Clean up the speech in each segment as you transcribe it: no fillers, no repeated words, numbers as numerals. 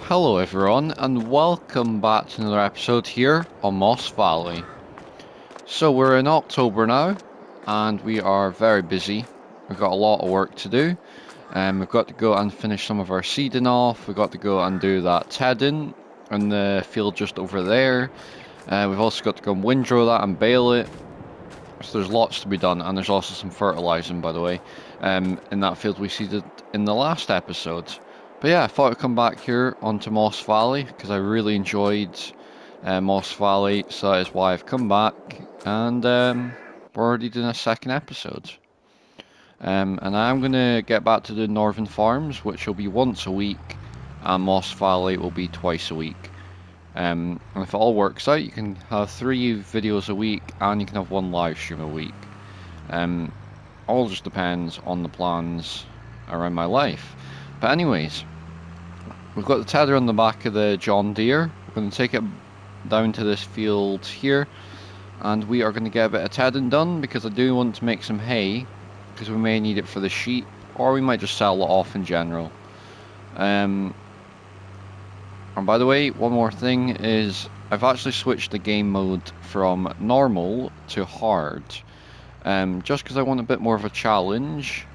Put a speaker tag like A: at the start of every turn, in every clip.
A: Hello everyone, and welcome back to another episode here on Moss Valley. So we're in October now, and we are very busy. We've got a lot of work to do. We've got to go and finish some of our seeding off. We've got to go and do that tedding in the field just over there. We've also got to go and windrow that and bale it. So there's lots to be done, and there's also some fertilizing, by the way, in that field we seeded in the last episode. But yeah, I thought I'd come back here onto Moss Valley because I really enjoyed Moss Valley, so that is why I've come back, and we're already doing a second episode. And I'm going to get back to the Northern Farms, which will be once a week, and Moss Valley will be twice a week. And if it all works out, you can have 3 videos a week, and you can have 1 live stream a week. All just depends on the plans around my life. But anyways, we've got the tether on the back of the John Deere. We're going to take it down to this field here, and we are going to get a bit of tedding done because I do want to make some hay, because we may need it for the sheep, or we might just sell it off in general. And by the way, one more thing is I've actually switched the game mode from normal to hard, just because I want a bit more of a challenge,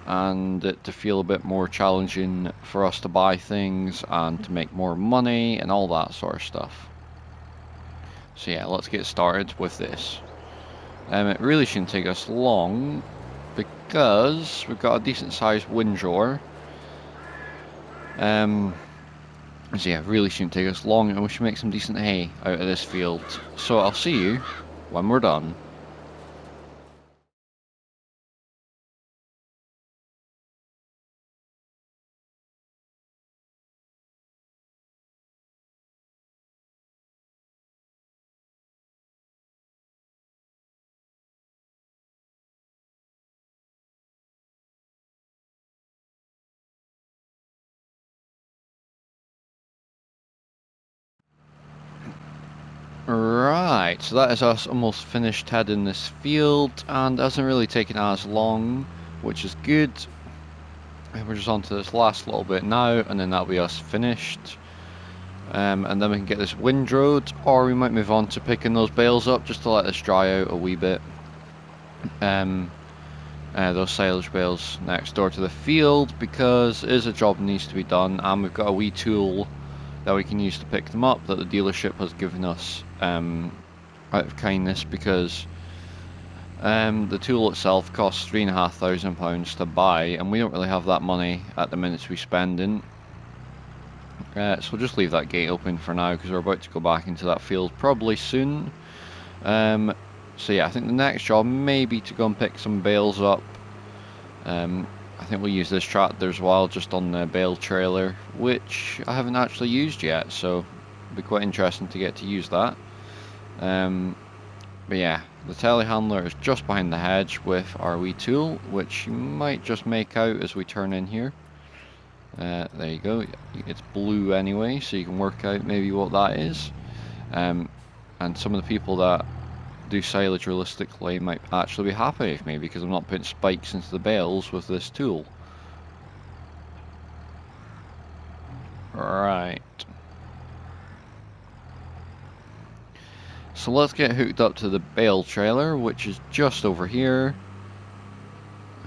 A: and it to feel a bit more challenging for us to buy things and to make more money and all that sort of stuff. So yeah, let's get started with this. It really shouldn't take us long because we've got a decent sized windrower. So yeah, it really shouldn't take us long, and we should make some decent hay out of this field. So I'll see you when we're done. Right, so that is us almost finished tedding this field, and it hasn't really taken as long, which is good. And we're just on to this last little bit now, and then that'll be us finished. And then we can get this windrowed, or we might move on to picking those bales up just to let this dry out a wee bit. Those silage bales next door to the field, because it is a job that needs to be done, and we've got a wee tool that we can use to pick them up that the dealership has given us out of kindness, because the tool itself costs £3,500 to buy, and we don't really have that money at the minute to be spending. So we'll just leave that gate open for now because we're about to go back into that field probably soon. So yeah, I think the next job may be to go and pick some bales up. I think we'll use this tractor as well, just on the bale trailer, which I haven't actually used yet, so it'll be quite interesting to get to use that. But yeah, the telehandler is just behind the hedge with our wee tool, which you might just make out as we turn in here. There you go, it's blue anyway, so you can work out maybe what that is. And some of the people that do silage realistically might actually be happy with me because I'm not putting spikes into the bales with this tool. Right. So let's get hooked up to the bale trailer, which is just over here.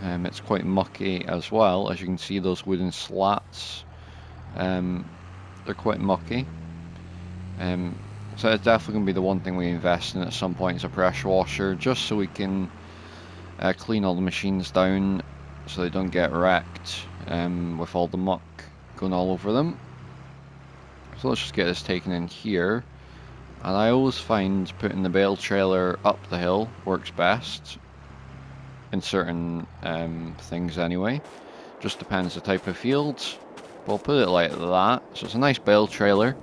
A: It's quite mucky as well. As you can see, those wooden slats, they're quite mucky. So it's definitely going to be the one thing we invest in at some point, is a pressure washer, just so we can clean all the machines down so they don't get wrecked with all the muck going all over them. So let's just get this taken in here. And I always find putting the bale trailer up the hill works best in certain things anyway. Just depends the type of fields. We'll put it like that. So it's a nice bale trailer.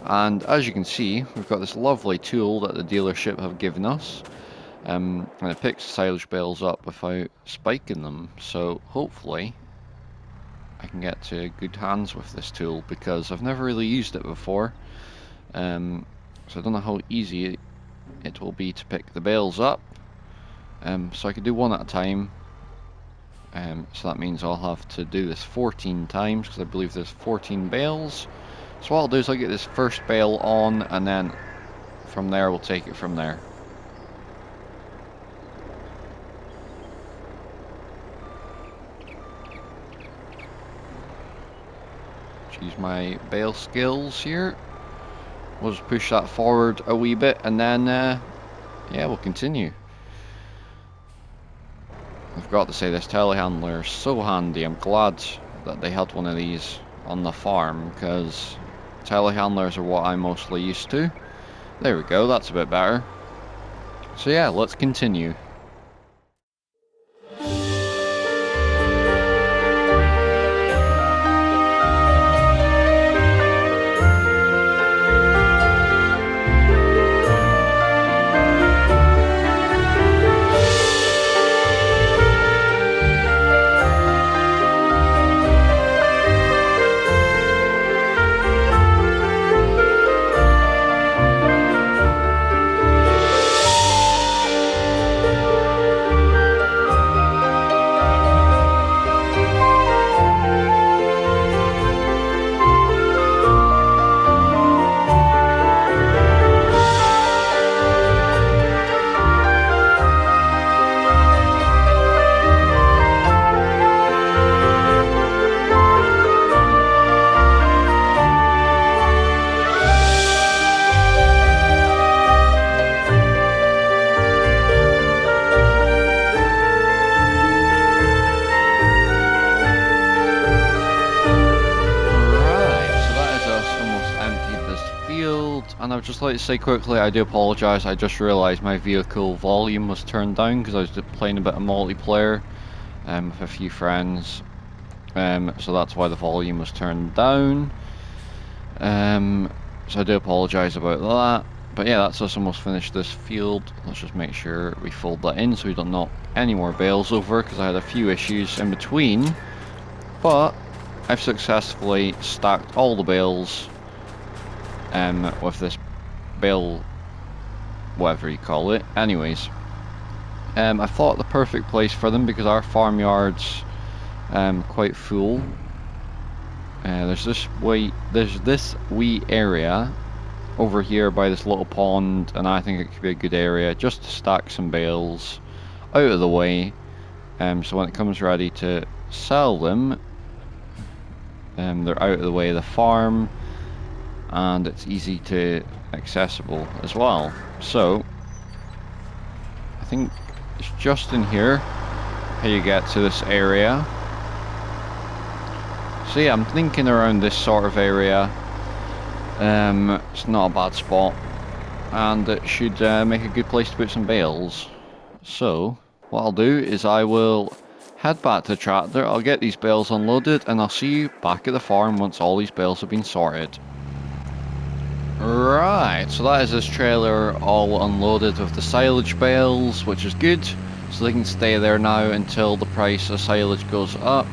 A: And as you can see, we've got this lovely tool that the dealership have given us. And it picks silage bales up without spiking them. So hopefully I can get to good hands with this tool, because I've never really used it before. So I don't know how easy it will be to pick the bales up. So I can do one at a time. So that means I'll have to do this 14 times, because I believe there's 14 bales. So what I'll do is I'll get this first bale on, and then from there we'll take it from there. Use my bale skills here. We'll just push that forward a wee bit, and then yeah, we'll continue. I've got to say, this telehandler is so handy. I'm glad that they had one of these on the farm, because telehandlers are what I'm mostly used to. There we go, that's a bit better. So yeah, let's continue. And I would just like to say quickly, I do apologise, I just realised my vehicle volume was turned down because I was playing a bit of multiplayer with a few friends, so that's why the volume was turned down. So I do apologise about that. But yeah, that's us almost finished this field. Let's just make sure we fold that in so we don't knock any more bales over, because I had a few issues in between. But I've successfully stacked all the bales with this bale, whatever you call it. Anyways, I thought the perfect place for them, because our farmyard's quite full. There's this wee area over here by this little pond, and I think it could be a good area just to stack some bales out of the way, so when it comes ready to sell them, they're out of the way of the farm, and it's easy to accessible as well. So I think it's just in here how you get to this area. So yeah, I'm thinking around this sort of area. It's not a bad spot, and it should make a good place to put some bales. So what I'll do is I will head back to the tractor, I'll get these bales unloaded, and I'll see you back at the farm once all these bales have been sorted. Right, so that is this trailer all unloaded with the silage bales, which is good, so they can stay there now until the price of silage goes up,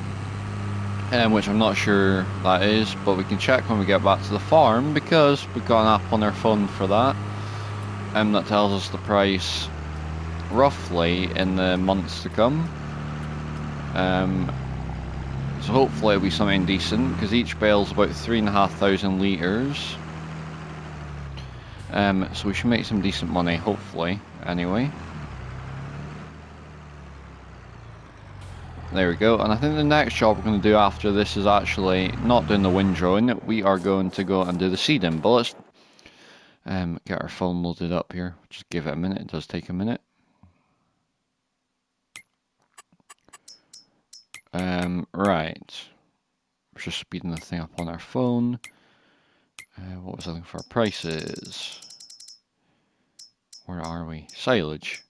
A: which I'm not sure that is, but we can check when we get back to the farm, because we've got an app on our phone for that, that tells us the price roughly in the months to come. So hopefully it'll be something decent, because each bale's about 3,500 litres. So we should make some decent money, hopefully, anyway. There we go, and I think the next job we're going to do after this is actually not doing the windrowing. We are going to go and do the seeding, but let's get our phone loaded up here. Just give it a minute, it does take a minute. Right. We're just speeding the thing up on our phone. What was I looking for? Prices. Where are we? Silage.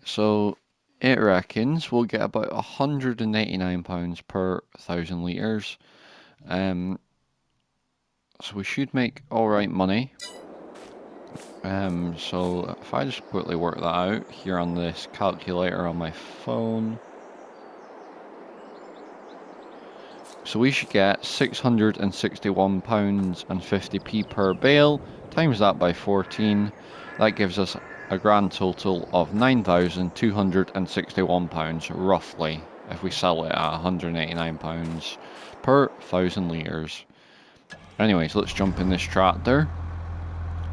A: So it reckons we'll get about £189 per 1,000 litres. So we should make alright money. So if I just quickly work that out here on this calculator on my phone. So we should get £661.50p per bale, times that by 14. That gives us a grand total of £9,261 roughly, if we sell it at £189 per 1,000 litres. Anyways, let's jump in this tractor.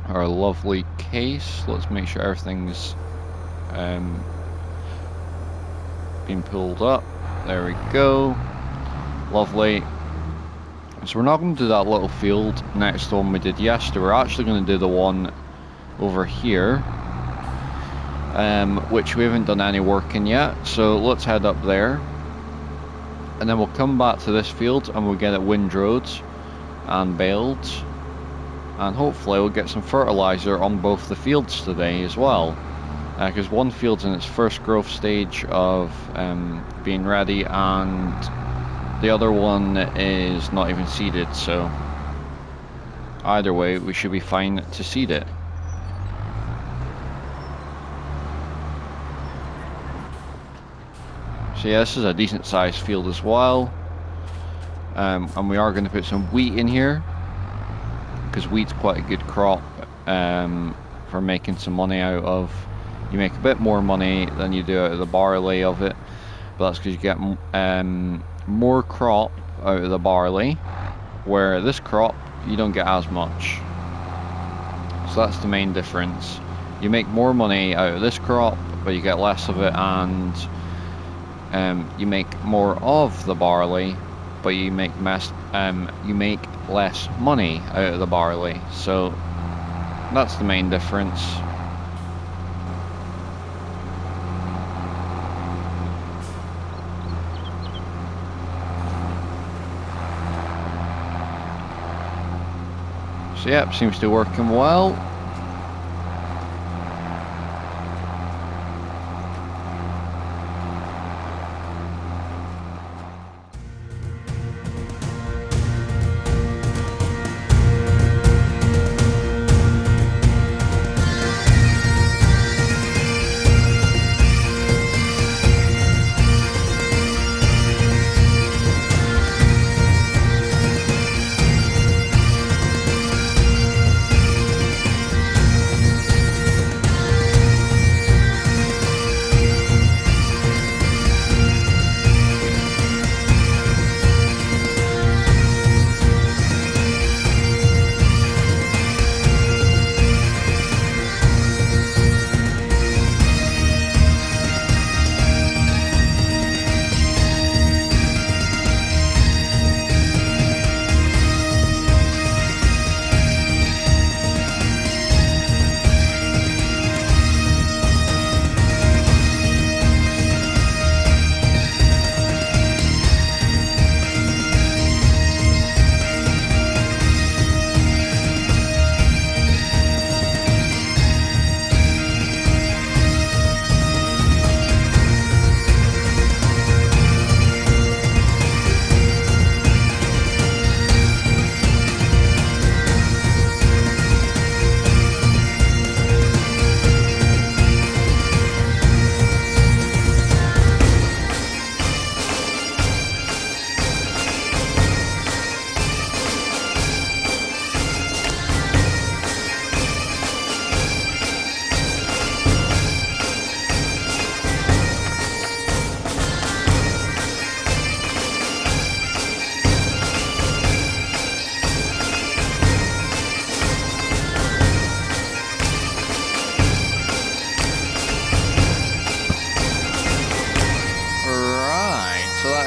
A: Our lovely case. Let's make sure everything's been pulled up. There we go. Lovely. So we're not going to do that little field next to the one we did yesterday. We're actually going to do the one over here, which we haven't done any work in yet. So let's head up there, and then we'll come back to this field and we'll get it windrowed and baled, and hopefully we'll get some fertilizer on both the fields today as well, because one field's in its first growth stage of being ready, and the other one is not even seeded, so either way we should be fine to seed it. So yeah, this is a decent sized field as well, and we are going to put some wheat in here, because wheat's quite a good crop for making some money out of. You make a bit more money than you do out of the barley of it, but that's because you get more crop out of the barley, where this crop you don't get as much. So that's the main difference. You make more money out of this crop, but you get less of it, and you make more of the barley, but you make less money out of the barley. So that's the main difference. So yep, seems to be working well.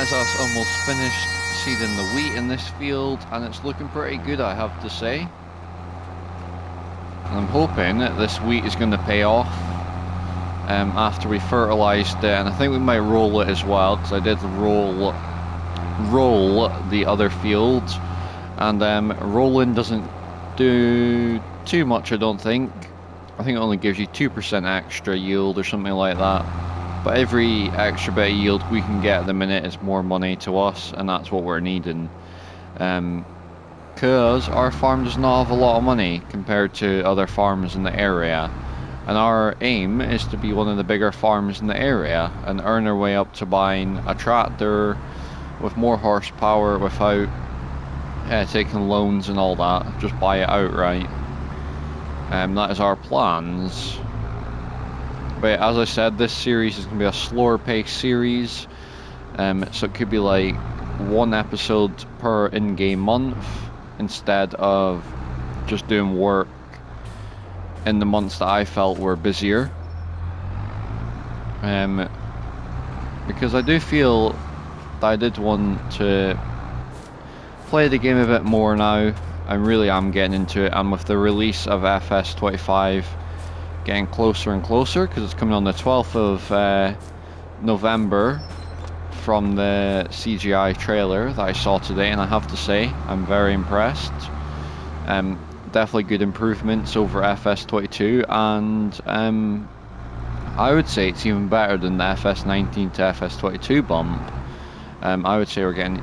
A: is us almost finished seeding the wheat in this field, and it's looking pretty good, I have to say. And I'm hoping that this wheat is going to pay off after we fertilised it, and I think we might roll it as well, because I did roll the other field, and rolling doesn't do too much, I don't think. I think it only gives you 2% extra yield or something like that. But every extra bit of yield we can get at the minute is more money to us, and that's what we're needing. Because our farm does not have a lot of money compared to other farms in the area. And our aim is to be one of the bigger farms in the area and earn our way up to buying a tractor with more horsepower without taking loans and all that. Just buy it outright. That is our plans. But as I said, this series is going to be a slower paced series. So it could be like one episode per in-game month instead of just doing work in the months that I felt were busier. Because I do feel that I did want to play the game a bit more now. I really am getting into it, and with the release of FS25 getting closer and closer, because it's coming on the 12th of November from the CGI trailer that I saw today, and I have to say I'm very impressed. Definitely good improvements over FS22, and I would say it's even better than the FS19 to FS22 bump. I would say we're getting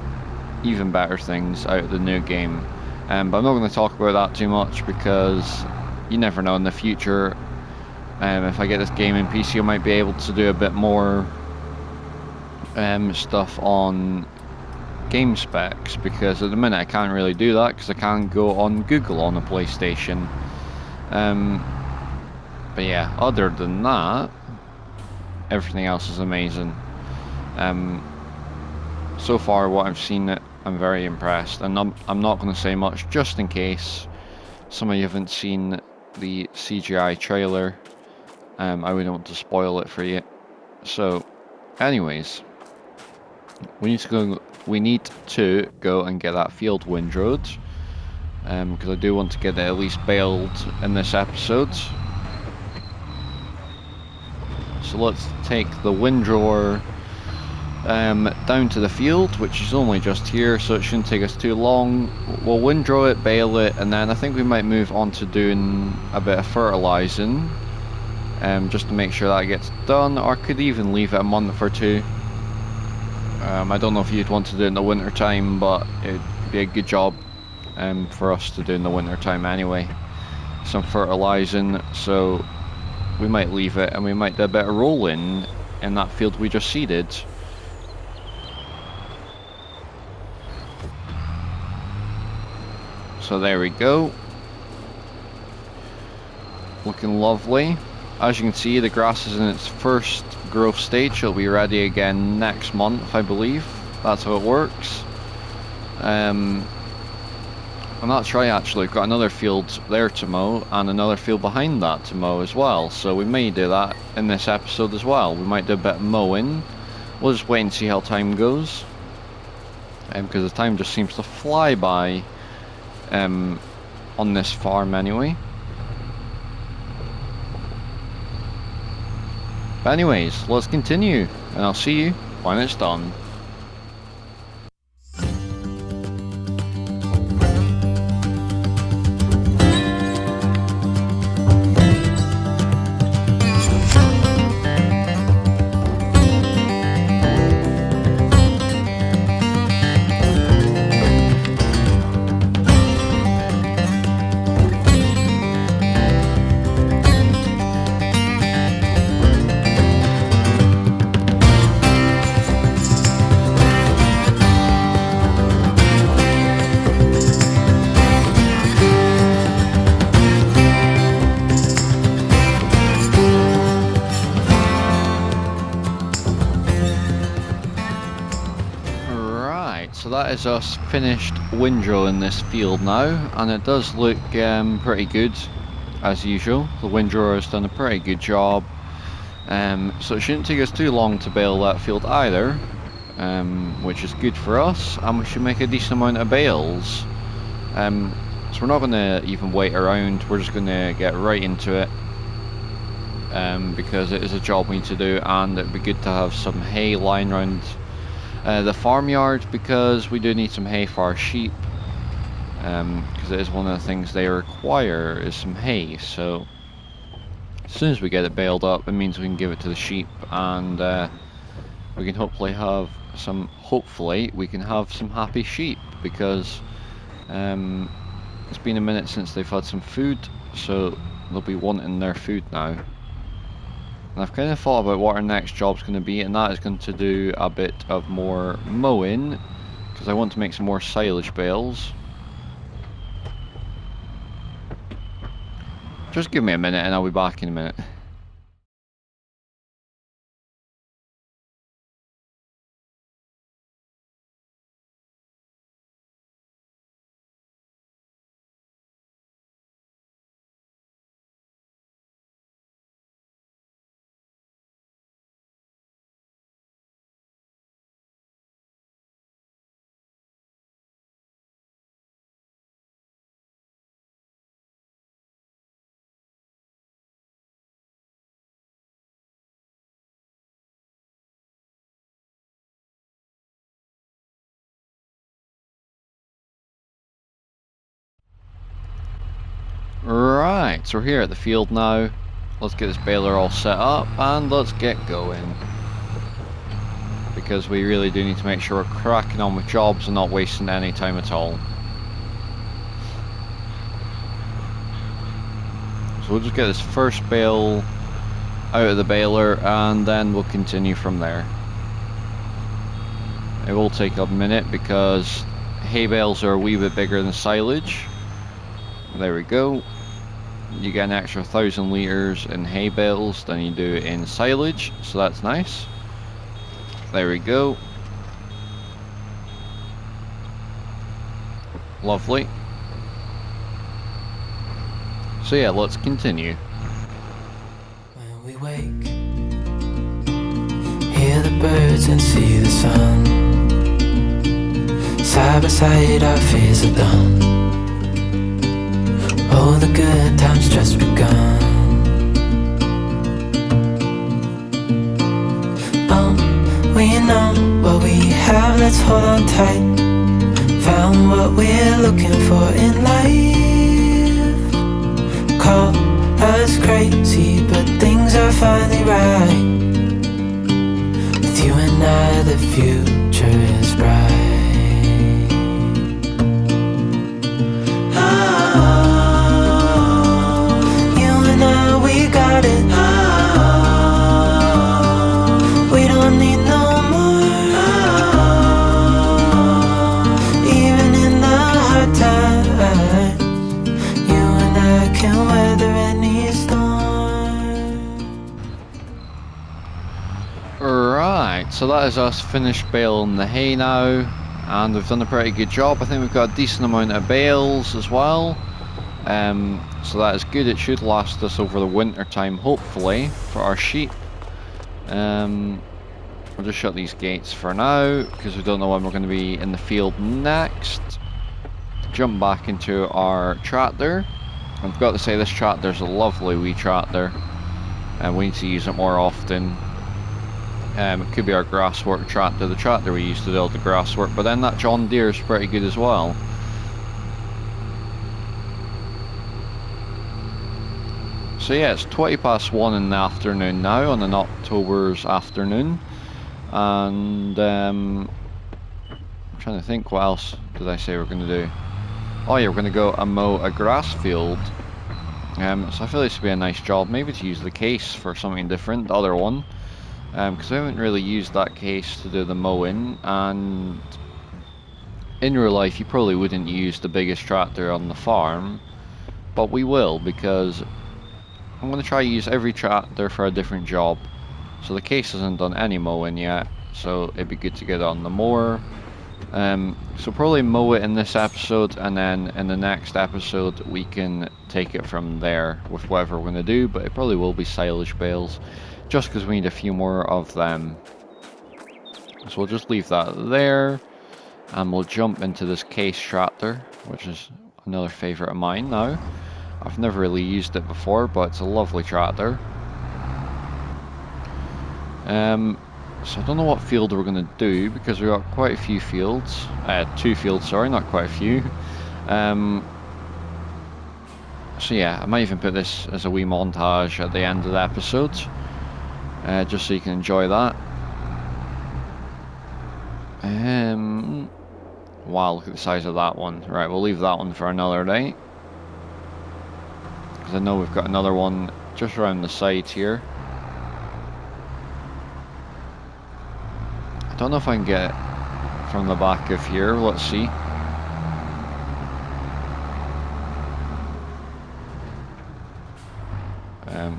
A: even better things out of the new game. But I'm not going to talk about that too much, because you never know in the future. If I get this game in PC, I might be able to do a bit more stuff on game specs, because at the minute I can't really do that because I can't go on Google on a PlayStation. But yeah, other than that, everything else is amazing. So far what I've seen, I'm very impressed, and I'm not going to say much just in case some of you haven't seen the CGI trailer. I wouldn't want to spoil it for you. So anyways, we need to go and get that field windrowed, because I do want to get it at least baled in this episode. So let's take the windrower down to the field, which is only just here, so it shouldn't take us too long. We'll windrow it, bale it, and then I think we might move on to doing a bit of fertilising, just to make sure that gets done, or could even leave it a month or two. I don't know if you'd want to do it in the winter time, but it'd be a good job for us to do in the winter time anyway. Some fertilising, so we might leave it and we might do a bit of rolling in that field we just seeded. So there we go. Looking lovely. As you can see, the grass is in its first growth stage. It'll be ready again next month, I believe. That's how it works. I'm not sure actually. We've got another field there to mow and another field behind that to mow as well. So we may do that in this episode as well. We might do a bit of mowing. We'll just wait and see how time goes. Because the time just seems to fly by on this farm anyway. But anyways, let's continue, and I'll see you when it's done. So that is us finished windrow in this field now, and it does look pretty good as usual. The windrower has done a pretty good job, so it shouldn't take us too long to bale that field either. which is good for us, and we should make a decent amount of bales. So we're not going to even wait around, we're just going to get right into it, because it is a job we need to do, and it would be good to have some hay lying around the farmyard, because we do need some hay for our sheep, because it is one of the things they require is some hay. So as soon as we get it baled up, it means we can give it to the sheep, and we can hopefully have some happy sheep, because it's been a minute since they've had some food, so they'll be wanting their food now. And I've kind of thought about what our next job's going to be, and that is going to do a bit of more mowing, because I want to make some more silage bales. Just give me a minute and I'll be back in a minute. Right, so we're here at the field now. Let's get this baler all set up and let's get going. Because we really do need to make sure we're cracking on with jobs and not wasting any time at all. So we'll just get this first bale out of the baler and then we'll continue from there. It will take a minute because hay bales are a wee bit bigger than silage. There we go. You get an extra 1,000 litres in hay bales than you do in silage, so that's nice. There we go. Lovely. So yeah, let's continue.
B: When we wake, hear the birds and see the sun. Side by side our fears are done. Oh, the good times just begun. Oh, we know what we have, let's hold on tight. Found what we're looking for in life. Call us crazy, but things are finally right. With you and I, the future is bright. We don't need no more. Even in the hard times, you and I can weather any storm.
A: Right, so that is us finished baling the hay now, and we've done a pretty good job. I think we've got a decent amount of bales as well. So that is good. It should last us over the winter time, hopefully, for our sheep. We'll just shut these gates for now because we don't know when we're going to be in the field next. Jump back into our tractor. I've got to say, this tractor's a lovely wee tractor, and we need to use it more often. It could be our grass work tractor, the tractor we used to do all the grass work, but then that John Deere is pretty good as well. So yeah, it's 1:20 in the afternoon now, on an October's afternoon, and I'm trying to think, what else did I say we're going to do? Oh yeah, we're going to go and mow a grass field. So I feel this would be a nice job, maybe to use the case for something different, the other one, because I haven't really used that case to do the mowing, and in real life you probably wouldn't use the biggest tractor on the farm, but we will, because I'm going to try to use every tractor for a different job. So the case hasn't done any mowing yet, so it'd be good to get on the mower. So probably mow it in this episode, and then in the next episode we can take it from there with whatever we're going to do, but it probably will be silage bales, just because we need a few more of them. So we'll just leave that there, and we'll jump into this case tractor, which is another favourite of mine now. I've never really used it before, but it's a lovely tractor. So I don't know what field we're going to do, because we've got quite a few fields. 2 fields, sorry, not quite a few. So yeah, I might even put this as a wee montage at the end of the episode, just so you can enjoy that. Wow, look at the size of that one. Right, we'll leave that one for another day, because I know we've got another one just around the side here. I don't know if I can get it from the back of here, let's see.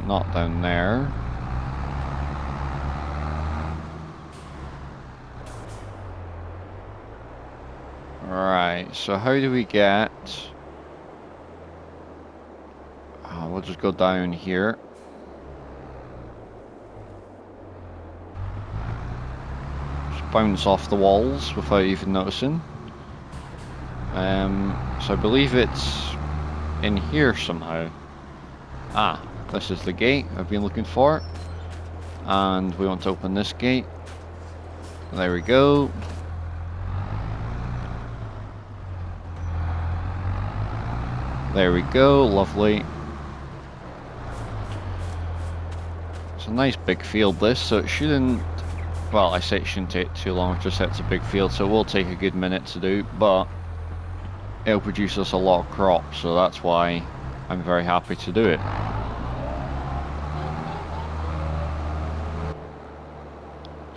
A: Not down there. Right, so how do we get... we'll just go down here. Just bounce off the walls without even noticing. So I believe it's in here somehow. Ah, this is the gate I've been looking for. And we want to open this gate. There we go. There we go, lovely. It's a nice big field this, so it shouldn't... Well, I say it shouldn't take too long, just that it's a big field, so it will take a good minute to do, but it'll produce us a lot of crops, so that's why I'm very happy to do it.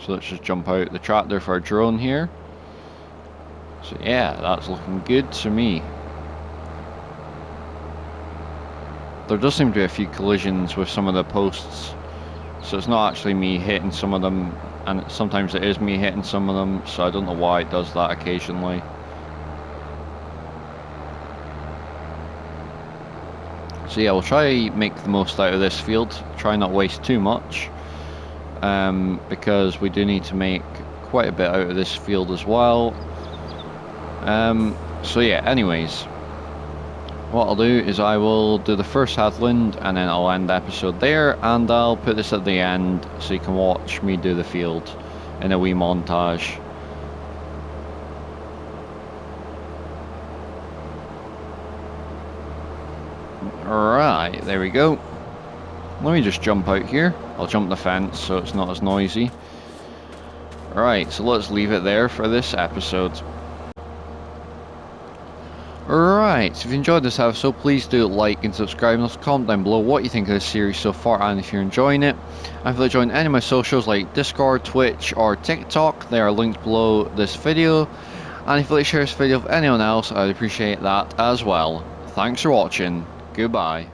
A: So let's just jump out the tractor for our drone here. So yeah, that's looking good to me. There does seem to be a few collisions with some of the posts, so it's not actually me hitting some of them, and sometimes it is me hitting some of them, so I don't know why it does that occasionally. So yeah, we'll try make the most out of this field, try not waste too much, because we do need to make quite a bit out of this field as well. So yeah, anyways, what I'll do is I will do the first headland, and then I'll end the episode there, and I'll put this at the end so you can watch me do the field in a wee montage. Right, there we go. Let me just jump out here. I'll jump the fence so it's not as noisy. Right, so let's leave it there for this episode. Right, so if you enjoyed this episode, please do like and subscribe, and also comment down below what you think of this series so far and if you're enjoying it. And if you'd like to join any of my socials like Discord, Twitch or TikTok, they are linked below this video. And if you'd like to share this video with anyone else, I'd appreciate that as well. Thanks for watching, goodbye.